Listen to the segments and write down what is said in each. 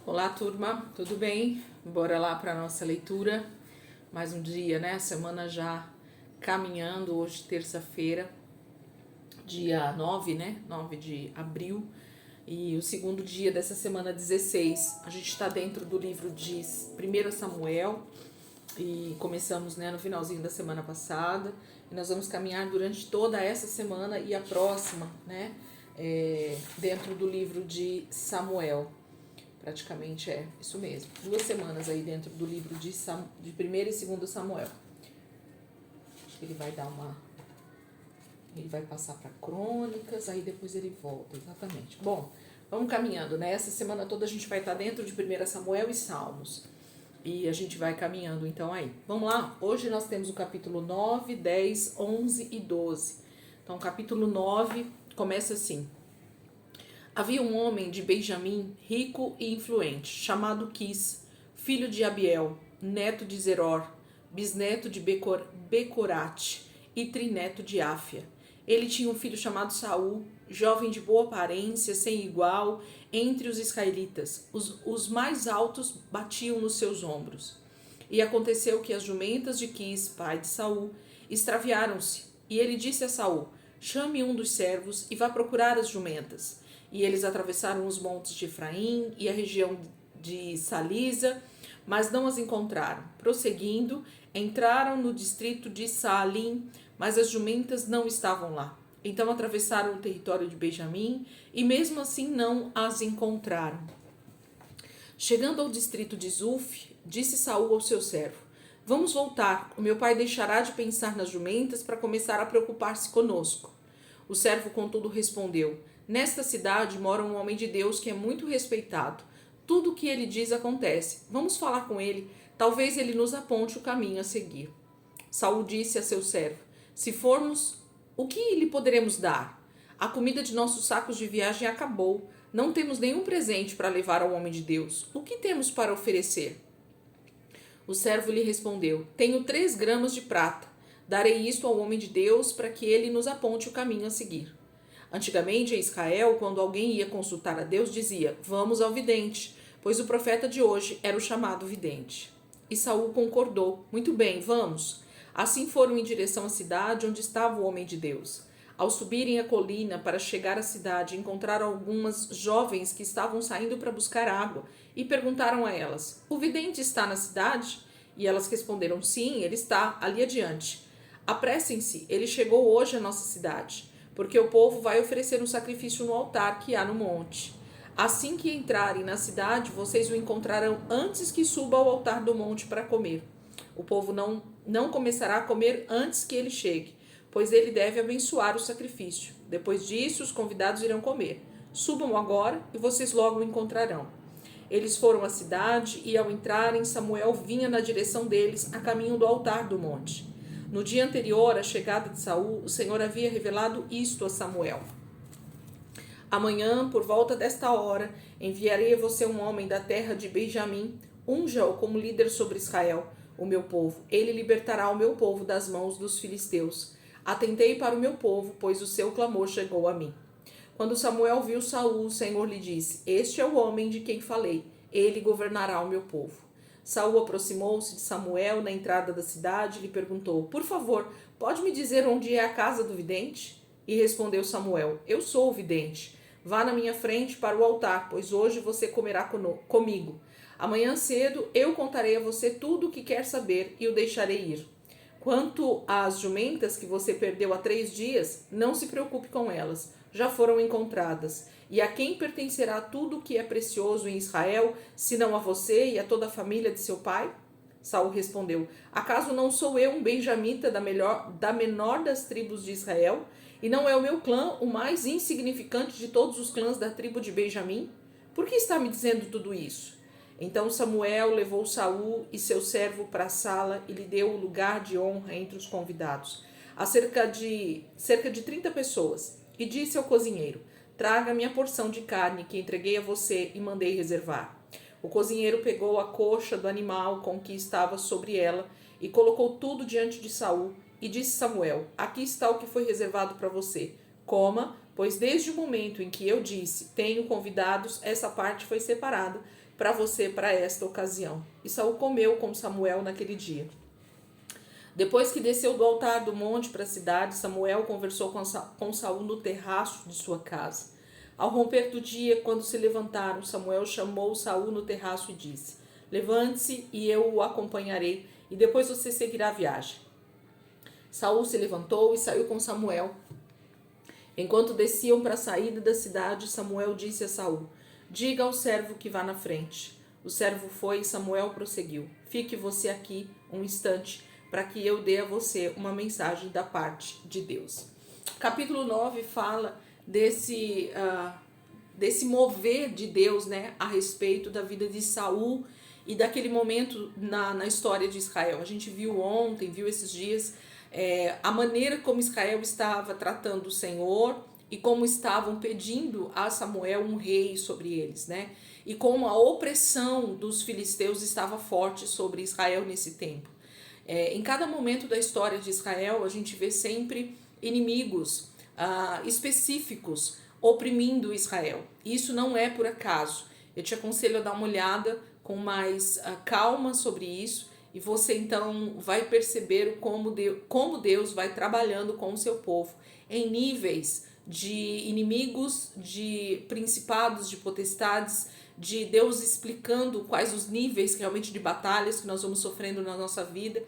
Olá, turma, tudo bem? Bora lá para nossa leitura. Mais um dia, né? A semana já caminhando, hoje terça-feira, dia 9, né? 9 de abril. E o segundo dia dessa semana 16. A gente está dentro do livro de 1 Samuel e começamos, né, no finalzinho da semana passada. E nós vamos caminhar durante toda essa semana e a próxima, né? Dentro do livro de Samuel. Praticamente é isso mesmo. 2 semanas aí dentro do livro de 1º e 2º Samuel. Acho que ele vai dar uma... Ele vai passar para crônicas, aí depois ele volta, exatamente. Bom, vamos caminhando, né? Essa semana toda a gente vai estar dentro de 1 Samuel e Salmos. E a gente vai caminhando então aí. Vamos lá? Hoje nós temos o capítulo 9, 10, 11 e 12. Então, o capítulo 9 começa assim. Havia um homem de Benjamim, rico e influente, chamado Quis, filho de Abiel, neto de Zeror, bisneto de Becorate e trineto de Áfia. Ele tinha um filho chamado Saul, jovem de boa aparência, sem igual, entre os israelitas. Os mais altos batiam nos seus ombros. E aconteceu que as jumentas de Quis, pai de Saul, extraviaram-se. E ele disse a Saul: chame um dos servos e vá procurar as jumentas. E eles atravessaram os montes de Efraim e a região de Salisa, mas não as encontraram. Prosseguindo, entraram no distrito de Saalim, mas as jumentas não estavam lá. Então atravessaram o território de Benjamim e mesmo assim não as encontraram. Chegando ao distrito de Zuf, disse Saul ao seu servo: vamos voltar, o meu pai deixará de pensar nas jumentas para começar a preocupar-se conosco. O servo, contudo, respondeu: nesta cidade mora um homem de Deus que é muito respeitado. Tudo o que ele diz acontece. Vamos falar com ele. Talvez ele nos aponte o caminho a seguir. Saul disse a seu servo: se formos, o que lhe poderemos dar? A comida de nossos sacos de viagem acabou. Não temos nenhum presente para levar ao homem de Deus. O que temos para oferecer? O servo lhe respondeu: tenho 3 gramas de prata. Darei isto ao homem de Deus para que ele nos aponte o caminho a seguir. Antigamente, em Israel, quando alguém ia consultar a Deus, dizia: vamos ao vidente, pois o profeta de hoje era o chamado vidente. E Saul concordou: muito bem, vamos. Assim foram em direção à cidade onde estava o homem de Deus. Ao subirem a colina para chegar à cidade, encontraram algumas jovens que estavam saindo para buscar água e perguntaram a elas: o vidente está na cidade? E elas responderam: sim, ele está ali adiante. Apressem-se, ele chegou hoje à nossa cidade, porque o povo vai oferecer um sacrifício no altar que há no monte. Assim que entrarem na cidade, vocês o encontrarão antes que suba ao altar do monte para comer. O povo não começará a comer antes que ele chegue, pois ele deve abençoar o sacrifício. Depois disso, os convidados irão comer. Subam agora e vocês logo o encontrarão. Eles foram à cidade e, ao entrarem, Samuel vinha na direção deles, a caminho do altar do monte. No dia anterior à chegada de Saul, o Senhor havia revelado isto a Samuel: amanhã, por volta desta hora, enviarei a você um homem da terra de Benjamim. Unja-o como líder sobre Israel, o meu povo. Ele libertará o meu povo das mãos dos filisteus. Atentei para o meu povo, pois o seu clamor chegou a mim. Quando Samuel viu Saul, o Senhor lhe disse: este é o homem de quem falei. Ele governará o meu povo. Saul aproximou-se de Samuel na entrada da cidade e lhe perguntou: por favor, pode me dizer onde é a casa do vidente? E respondeu Samuel: eu sou o vidente. Vá na minha frente para o altar, pois hoje você comerá comigo. Amanhã cedo eu contarei a você tudo o que quer saber e o deixarei ir. Quanto às jumentas que você perdeu há 3 dias, não se preocupe com elas, já foram encontradas. E a quem pertencerá tudo o que é precioso em Israel, senão a você e a toda a família de seu pai? Saul respondeu: acaso não sou eu um benjamita da menor das tribos de Israel? E não é o meu clã o mais insignificante de todos os clãs da tribo de Benjamim? Por que está me dizendo tudo isso? Então Samuel levou Saul e seu servo para a sala e lhe deu o lugar de honra entre os convidados, a cerca de 30 pessoas, e disse ao cozinheiro: traga minha porção de carne que entreguei a você e mandei reservar. O cozinheiro pegou a coxa do animal com que estava sobre ela e colocou tudo diante de Saul e disse Samuel: aqui está o que foi reservado para você. Coma, pois desde o momento em que eu disse, tenho convidados, essa parte foi separada para você para esta ocasião. E Saul comeu com Samuel naquele dia. Depois que desceu do altar do monte para a cidade, Samuel conversou com Saul no terraço de sua casa. Ao romper do dia, quando se levantaram, Samuel chamou Saul no terraço e disse: levante-se e eu o acompanharei, e depois você seguirá a viagem. Saul se levantou e saiu com Samuel. Enquanto desciam para a saída da cidade, Samuel disse a Saul: diga ao servo que vá na frente. O servo foi e Samuel prosseguiu: fique você aqui um instante, para que eu dê a você uma mensagem da parte de Deus. Capítulo 9 fala desse mover de Deus, né, a respeito da vida de Saul e daquele momento na história de Israel. A gente viu ontem, viu esses dias, a maneira como Israel estava tratando o Senhor e como estavam pedindo a Samuel um rei sobre eles, né? E como a opressão dos filisteus estava forte sobre Israel nesse tempo. Em cada momento da história de Israel, a gente vê sempre inimigos específicos oprimindo Israel. Isso não é por acaso. Eu te aconselho a dar uma olhada com mais calma sobre isso, e você então vai perceber como Deus vai trabalhando com o seu povo em níveis de inimigos, de principados, de potestades, de Deus explicando quais os níveis realmente de batalhas que nós vamos sofrendo na nossa vida,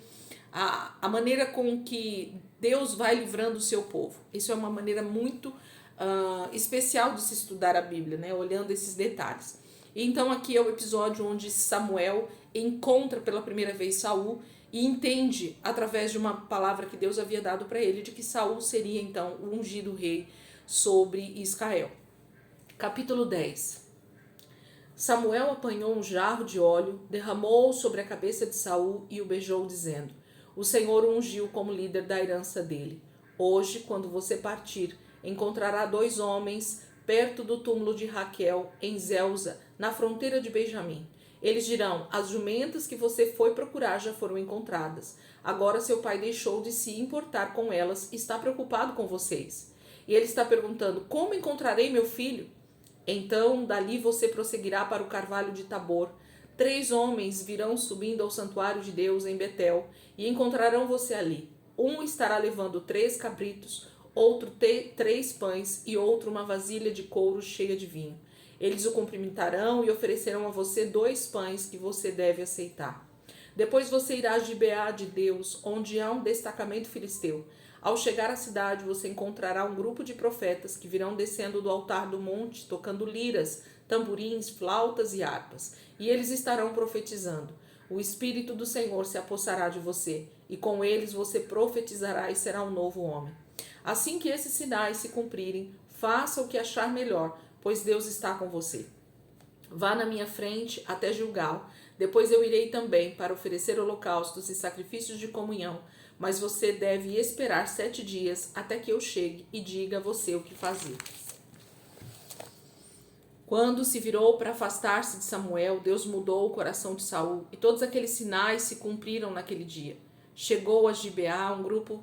a maneira com que Deus vai livrando o seu povo. Isso é uma maneira muito especial de se estudar a Bíblia, né? Olhando esses detalhes. Então aqui é o episódio onde Samuel encontra pela primeira vez Saul e entende, através de uma palavra que Deus havia dado para ele, de que Saul seria então o ungido rei sobre Israel. Capítulo 10. Samuel apanhou um jarro de óleo, derramou sobre a cabeça de Saul e o beijou, dizendo: o Senhor o ungiu como líder da herança dele. Hoje, quando você partir, encontrará 2 homens perto do túmulo de Raquel, em Zelza, na fronteira de Benjamim. Eles dirão: as jumentas que você foi procurar já foram encontradas. Agora seu pai deixou de se importar com elas e está preocupado com vocês. E ele está perguntando: como encontrarei meu filho? Então, dali você prosseguirá para o carvalho de Tabor. 3 homens virão subindo ao santuário de Deus em Betel e encontrarão você ali. Um estará levando 3 cabritos, outro 3 pães e outro uma vasilha de couro cheia de vinho. Eles o cumprimentarão e oferecerão a você 2 pães que você deve aceitar. Depois você irá a Gibeá de Deus, onde há um destacamento filisteu. Ao chegar à cidade, você encontrará um grupo de profetas que virão descendo do altar do monte, tocando liras, tamborins, flautas e harpas. E eles estarão profetizando. O Espírito do Senhor se apossará de você, e com eles você profetizará e será um novo homem. Assim que esses sinais se cumprirem, faça o que achar melhor, pois Deus está com você. Vá na minha frente até Gilgal. Depois eu irei também para oferecer holocaustos e sacrifícios de comunhão, mas você deve esperar 7 dias até que eu chegue e diga a você o que fazer. Quando se virou para afastar-se de Samuel, Deus mudou o coração de Saul, e todos aqueles sinais se cumpriram naquele dia. Chegou a Gibeá, um grupo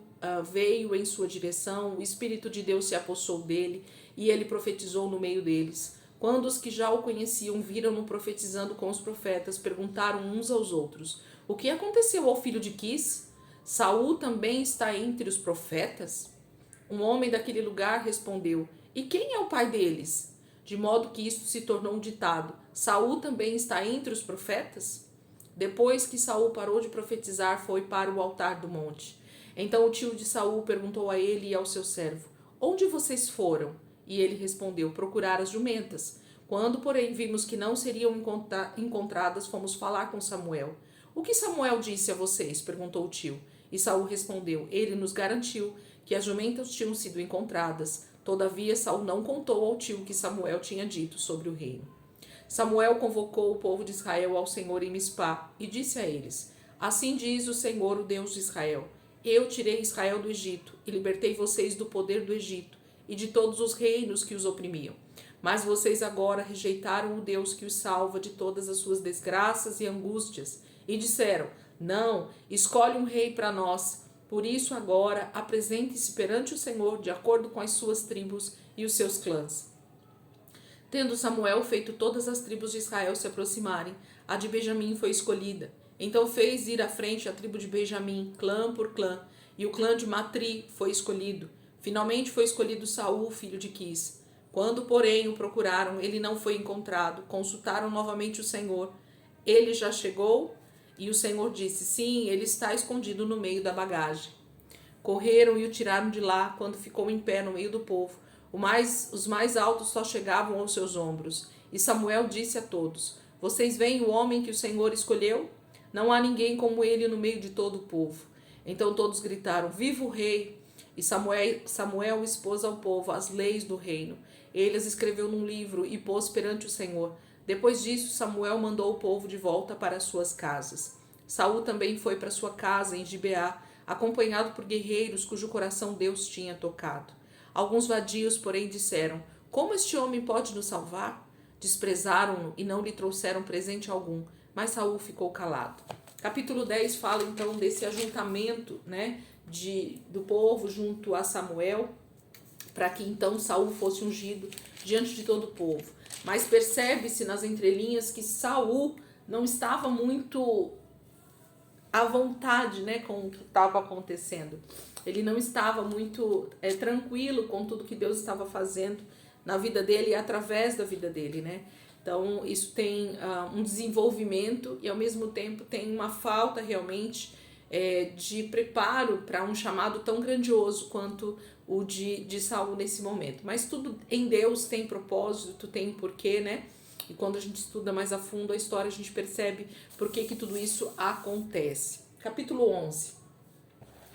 veio em sua direção, o Espírito de Deus se apossou dele, e ele profetizou no meio deles. Quando os que já o conheciam viram-no profetizando com os profetas, perguntaram uns aos outros: o que aconteceu ao filho de Quis? Saul também está entre os profetas? Um homem daquele lugar respondeu: e quem é o pai deles? De modo que isto se tornou um ditado: Saul também está entre os profetas? Depois que Saul parou de profetizar, foi para o altar do monte. Então o tio de Saul perguntou a ele e ao seu servo: onde vocês foram? E ele respondeu: procurar as jumentas. Quando, porém, vimos que não seriam encontradas, fomos falar com Samuel. O que Samuel disse a vocês? Perguntou o tio. E Saul respondeu: ele nos garantiu que as jumentas tinham sido encontradas. Todavia, Saul não contou ao tio o que Samuel tinha dito sobre o reino. Samuel convocou o povo de Israel ao Senhor em Mispá e disse a eles: assim diz o Senhor, o Deus de Israel: eu tirei Israel do Egito e libertei vocês do poder do Egito e de todos os reinos que os oprimiam. Mas vocês agora rejeitaram o Deus que os salva de todas as suas desgraças e angústias e disseram: não, escolhe um rei para nós. Por isso agora apresente-se perante o Senhor de acordo com as suas tribos e os seus clãs. Tendo Samuel feito todas as tribos de Israel se aproximarem, a de Benjamim foi escolhida. Então fez ir à frente a tribo de Benjamim, clã por clã, e o clã de Matri foi escolhido. Finalmente foi escolhido Saul, filho de Quis. Quando, porém, o procuraram, ele não foi encontrado. Consultaram novamente o Senhor. Ele já chegou? E o Senhor disse, sim, ele está escondido no meio da bagagem. Correram e o tiraram de lá quando ficou em pé no meio do povo. Os mais altos só chegavam aos seus ombros. E Samuel disse a todos, vocês veem o homem que o Senhor escolheu? Não há ninguém como ele no meio de todo o povo. Então todos gritaram, viva o rei! E Samuel expôs ao povo as leis do reino. Ele as escreveu num livro e pôs perante o Senhor. Depois disso, Samuel mandou o povo de volta para suas casas. Saul também foi para sua casa em Gibeá, acompanhado por guerreiros cujo coração Deus tinha tocado. Alguns vadios, porém, disseram, como este homem pode nos salvar? Desprezaram-no e não lhe trouxeram presente algum, mas Saul ficou calado. Capítulo 10 fala então desse ajuntamento, do povo junto a Samuel, para que então Saul fosse ungido diante de todo o povo. Mas percebe-se nas entrelinhas que Saul não estava muito à vontade, com o que estava acontecendo. Ele não estava muito tranquilo com tudo que Deus estava fazendo na vida dele e através da vida dele, Então, isso tem um desenvolvimento e, ao mesmo tempo, tem uma falta realmente de preparo para um chamado tão grandioso quanto o de Saul nesse momento. Mas tudo em Deus tem propósito, tem porquê, E quando a gente estuda mais a fundo a história, a gente percebe por que tudo isso acontece. Capítulo 11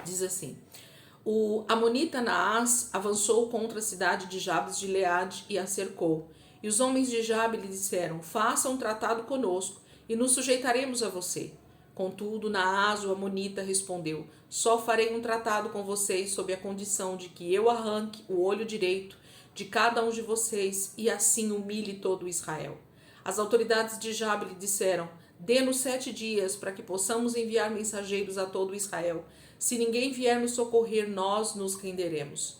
diz assim: o amonita Naás avançou contra a cidade de Jabes de Gileade e a cercou. E os homens de Jabe lhe disseram, faça um tratado conosco e nos sujeitaremos a você. Contudo, Naás, o amonita, respondeu, só farei um tratado com vocês sob a condição de que eu arranque o olho direito de cada um de vocês e assim humilhe todo Israel. As autoridades de Jabe lhe disseram, dê-nos 7 dias para que possamos enviar mensageiros a todo Israel. Se ninguém vier nos socorrer, nós nos renderemos.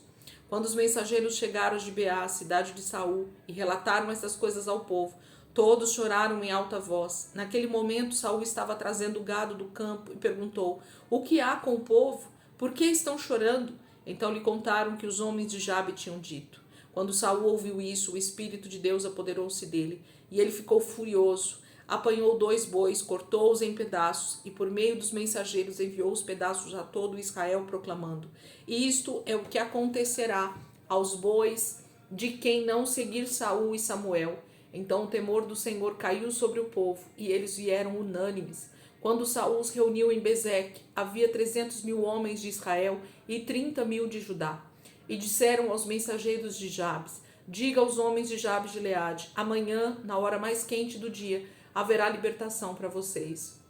Quando os mensageiros chegaram a Gibeá, cidade de Saul, e relataram essas coisas ao povo, todos choraram em alta voz. Naquele momento, Saul estava trazendo o gado do campo e perguntou, o que há com o povo? Por que estão chorando? Então lhe contaram que os homens de Jabe tinham dito. Quando Saul ouviu isso, o Espírito de Deus apoderou-se dele, e ele ficou furioso. Apanhou 2 bois, cortou-os em pedaços, e por meio dos mensageiros enviou os pedaços a todo Israel, proclamando, isto é o que acontecerá aos bois de quem não seguir Saul e Samuel. Então o temor do Senhor caiu sobre o povo, e eles vieram unânimes. Quando Saul os reuniu em Bezeque, havia 300.000 homens de Israel e 30.000 de Judá. E disseram aos mensageiros de Jabes, diga aos homens de Jabes de Gileade, amanhã, na hora mais quente do dia, haverá libertação para vocês.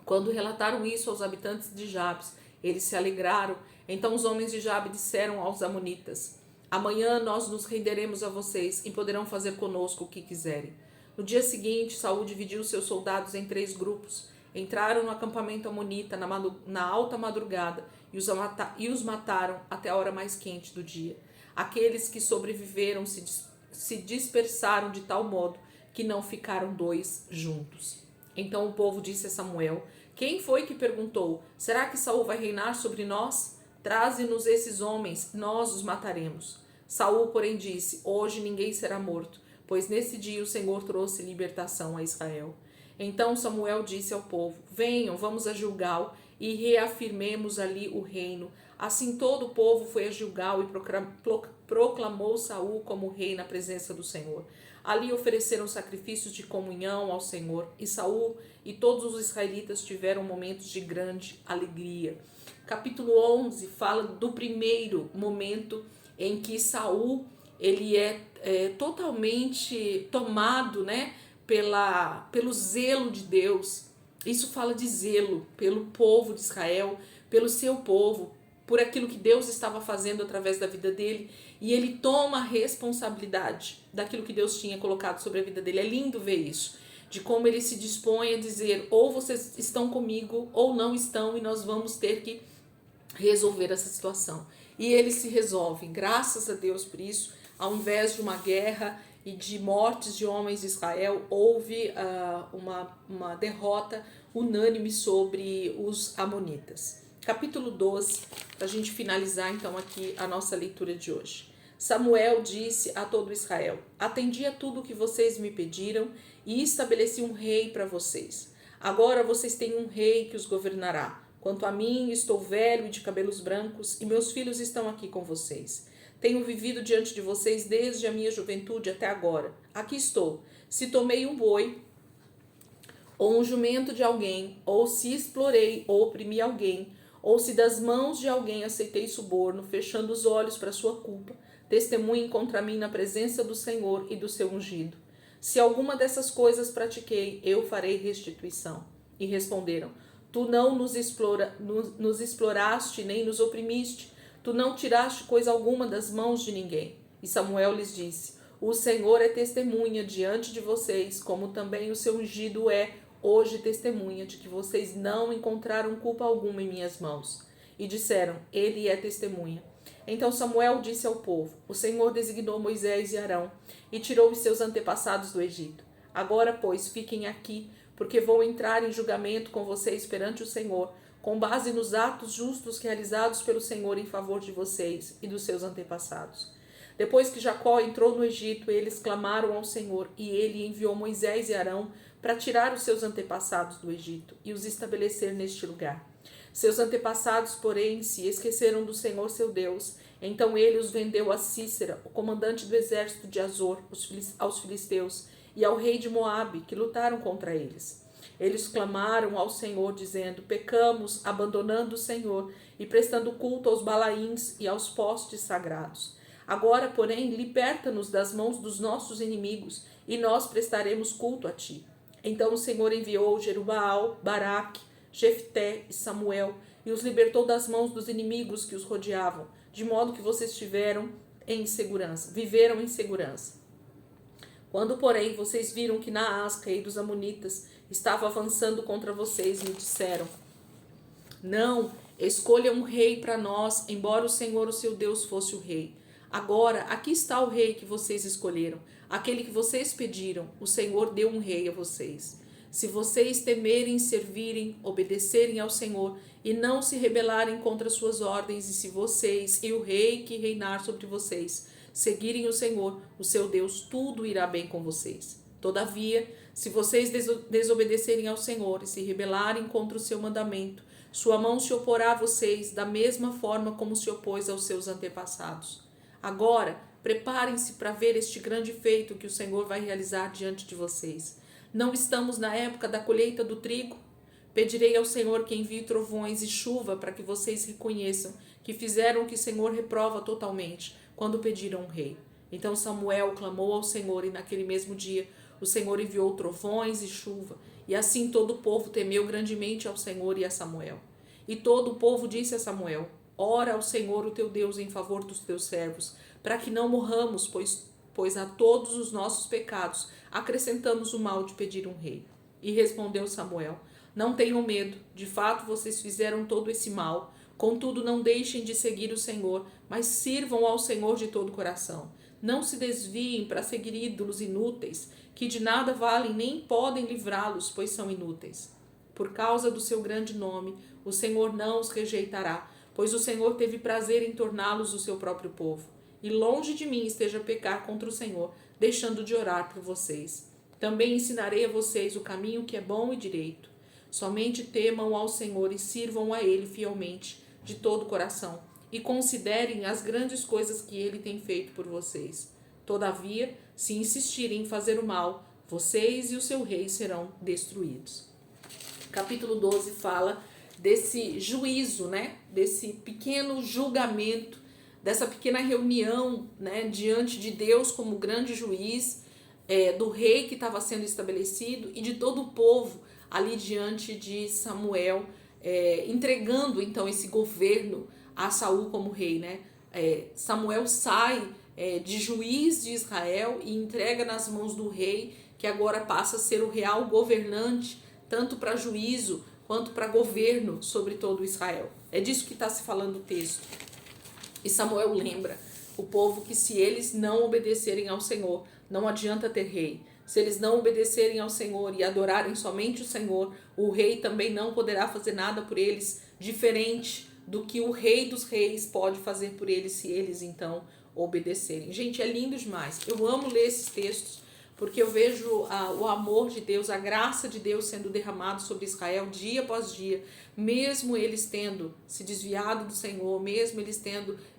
Quando relataram isso aos habitantes de Jabes, eles se alegraram. Então os homens de Jabe disseram aos amonitas, amanhã nós nos renderemos a vocês e poderão fazer conosco o que quiserem. No dia seguinte, Saul dividiu seus soldados em 3 grupos. Entraram no acampamento amonita na alta madrugada e os mataram até a hora mais quente do dia. Aqueles que sobreviveram se dispersaram de tal modo que não ficaram 2 juntos. Então o povo disse a Samuel, quem foi que perguntou, será que Saul vai reinar sobre nós? Traze-nos esses homens, nós os mataremos. Saul, porém, disse, hoje ninguém será morto, pois nesse dia o Senhor trouxe libertação a Israel. Então Samuel disse ao povo, venham, vamos a Gilgal e reafirmemos ali o reino. Assim todo o povo foi a Gilgal e proclamou Saul como rei na presença do Senhor. Ali ofereceram sacrifícios de comunhão ao Senhor, e Saul e todos os israelitas tiveram momentos de grande alegria. Capítulo 11 fala do primeiro momento em que Saul ele é totalmente tomado, pelo zelo de Deus. Isso fala de zelo pelo povo de Israel, pelo seu povo, por aquilo que Deus estava fazendo através da vida dele, e ele toma a responsabilidade daquilo que Deus tinha colocado sobre a vida dele. É lindo ver isso, de como ele se dispõe a dizer, ou vocês estão comigo ou não estão, e nós vamos ter que resolver essa situação. E eles se resolvem, graças a Deus por isso. Ao invés de uma guerra e de mortes de homens de Israel, houve uma derrota unânime sobre os amonitas. Capítulo 12, para a gente finalizar então aqui a nossa leitura de hoje. Samuel disse a todo Israel: atendi a tudo o que vocês me pediram e estabeleci um rei para vocês. Agora vocês têm um rei que os governará. Quanto a mim, estou velho e de cabelos brancos, e meus filhos estão aqui com vocês. Tenho vivido diante de vocês desde a minha juventude até agora. Aqui estou. Se tomei um boi ou um jumento de alguém, ou se explorei ou oprimi alguém, ou se das mãos de alguém aceitei suborno, fechando os olhos para sua culpa, testemunhem contra mim na presença do Senhor e do seu ungido. Se alguma dessas coisas pratiquei, eu farei restituição. E responderam: tu não nos exploraste, nem nos oprimiste. Tu não tiraste coisa alguma das mãos de ninguém. E Samuel lhes disse: o Senhor é testemunha diante de vocês, como também o seu ungido é hoje testemunha de que vocês não encontraram culpa alguma em minhas mãos. E disseram: ele é testemunha. Então Samuel disse ao povo: o Senhor designou Moisés e Arão e tirou os seus antepassados do Egito. Agora, pois, fiquem aqui, porque vou entrar em julgamento com vocês perante o Senhor, com base nos atos justos realizados pelo Senhor em favor de vocês e dos seus antepassados. Depois que Jacó entrou no Egito, eles clamaram ao Senhor, e ele enviou Moisés e Arão para tirar os seus antepassados do Egito e os estabelecer neste lugar. Seus antepassados, porém, se esqueceram do Senhor seu Deus. Então ele os vendeu a Sísera, o comandante do exército de Azor, aos filisteus, e ao rei de Moabe, que lutaram contra eles. Eles clamaram ao Senhor, dizendo: pecamos, abandonando o Senhor e prestando culto aos Balaíns e aos postes sagrados. Agora, porém, liberta-nos das mãos dos nossos inimigos, e nós prestaremos culto a ti. Então o Senhor enviou Jerubaal, Baraque, Jefté e Samuel, e os libertou das mãos dos inimigos que os rodeavam, de modo que vocês viveram em segurança. Quando, porém, vocês viram que Naás, rei dos Amonitas, estava avançando contra vocês, me disseram: não, escolha um rei para nós, embora o Senhor, o seu Deus, fosse o rei. Agora, aqui está o rei que vocês escolheram, aquele que vocês pediram. O Senhor deu um rei a vocês. Se vocês temerem, servirem, obedecerem ao Senhor e não se rebelarem contra suas ordens, e se vocês e o rei que reinar sobre vocês seguirem o Senhor, o seu Deus, tudo irá bem com vocês. Todavia, se vocês desobedecerem ao Senhor e se rebelarem contra o seu mandamento, sua mão se oporá a vocês da mesma forma como se opôs aos seus antepassados. Agora, preparem-se para ver este grande feito que o Senhor vai realizar diante de vocês. Não estamos na época da colheita do trigo? Pedirei ao Senhor que envie trovões e chuva para que vocês reconheçam que fizeram o que o Senhor reprova totalmente quando pediram um rei. Então Samuel clamou ao Senhor, e naquele mesmo dia o Senhor enviou trovões e chuva, e assim todo o povo temeu grandemente ao Senhor e a Samuel. E todo o povo disse a Samuel: ora ao Senhor o teu Deus em favor dos teus servos, para que não morramos, pois a todos os nossos pecados acrescentamos o mal de pedir um rei. E respondeu Samuel: não tenham medo, de fato vocês fizeram todo esse mal. Contudo, não deixem de seguir o Senhor, mas sirvam ao Senhor de todo o coração. Não se desviem para seguir ídolos inúteis, que de nada valem nem podem livrá-los, pois são inúteis. Por causa do seu grande nome, o Senhor não os rejeitará, pois o Senhor teve prazer em torná-los o seu próprio povo. E longe de mim esteja pecar contra o Senhor, deixando de orar por vocês. Também ensinarei a vocês o caminho que é bom e direito. Somente temam ao Senhor e sirvam a Ele fielmente, de todo o coração, e considerem as grandes coisas que Ele tem feito por vocês. Todavia, se insistirem em fazer o mal, vocês e o seu rei serão destruídos. Capítulo 12 fala desse juízo, desse pequeno julgamento, dessa pequena reunião, diante de Deus como grande juiz, do rei que estava sendo estabelecido e de todo o povo ali diante de Samuel, entregando então esse governo a Saul como rei. Samuel sai de juiz de Israel e entrega nas mãos do rei, que agora passa a ser o real governante, tanto para juízo quanto para governo sobre todo Israel. É disso que está se falando o texto. E Samuel lembra o povo que se eles não obedecerem ao Senhor, não adianta ter rei. Se eles não obedecerem ao Senhor e adorarem somente o Senhor, o rei também não poderá fazer nada por eles, diferente do que o Rei dos Reis pode fazer por eles, se eles então obedecerem. Gente, é lindo demais. Eu amo ler esses textos, porque eu vejo o amor de Deus, a graça de Deus sendo derramado sobre Israel dia após dia, mesmo eles tendo se desviado do Senhor, mesmo eles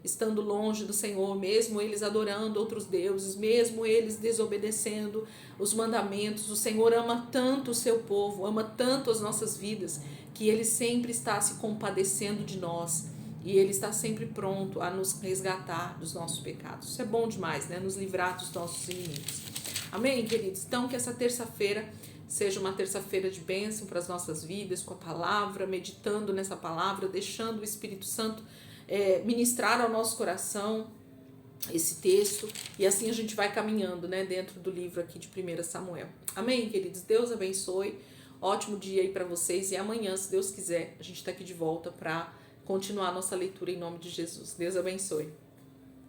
estando longe do Senhor, mesmo eles adorando outros deuses, mesmo eles desobedecendo os mandamentos. O Senhor ama tanto o seu povo, ama tanto as nossas vidas, que Ele sempre está se compadecendo de nós. E Ele está sempre pronto a nos resgatar dos nossos pecados. Isso é bom demais, né? Nos livrar dos nossos inimigos. Amém, queridos? Então, que essa terça-feira seja uma terça-feira de bênção para as nossas vidas, com a palavra, meditando nessa palavra, deixando o Espírito Santo ministrar ao nosso coração esse texto, e assim a gente vai caminhando, né, dentro do livro aqui de 1 Samuel. Amém, queridos? Deus abençoe. Ótimo dia aí para vocês, e amanhã, se Deus quiser, a gente está aqui de volta para continuar a nossa leitura em nome de Jesus. Deus abençoe.